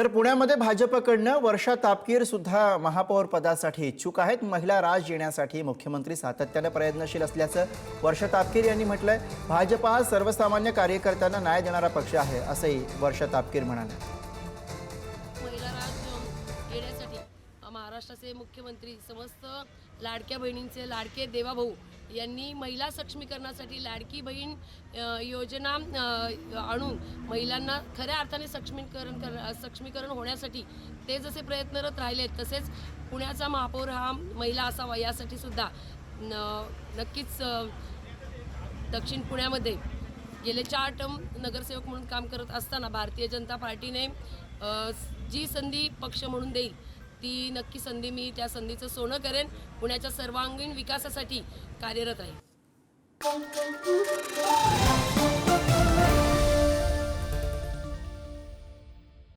तर पुण्यामध्ये भाजपकडनं वर्षा तापकीर सुद्धा महापौर पदासाठी इच्छुक आहेत। महिला राज येण्यासाठी मुख्यमंत्री सातत्याने प्रयत्नशील असल्याचं वर्षा तापकीर यांनी म्हटलंय। भाजप हा सर्वसामान्य कार्यकर्त्यांना न्याय देणारा पक्ष आहे असंही वर्षा तापकीर म्हणाले। महिला राज येण्यासाठी महाराष्ट्राचे मुख्यमंत्री समस्त लाडक्या बहिणींचे लाडके देवाभाऊ यांनी महिला सक्षमीकरणासाठी लाडकी बहीण योजना आणून महिलांना खऱ्या अर्थाने सक्षमीकरण होण्यासाठी ते जसे प्रयत्नरत राहिले तसेच पुण्याचा महापौर हा महिला असावा यासाठी सुद्धा नक्कीच दक्षिण पुण्यामध्ये गेले 4 टर्म नगरसेवक म्हणून काम करत असताना भारतीय जनता पार्टीने जी संधी पक्ष म्हणून देईल ती नक्की संधी मी त्या संधीचं सोनं करेन। पुण्याच्या सर्वांगीण विकासासाठी कार्यरत आहे।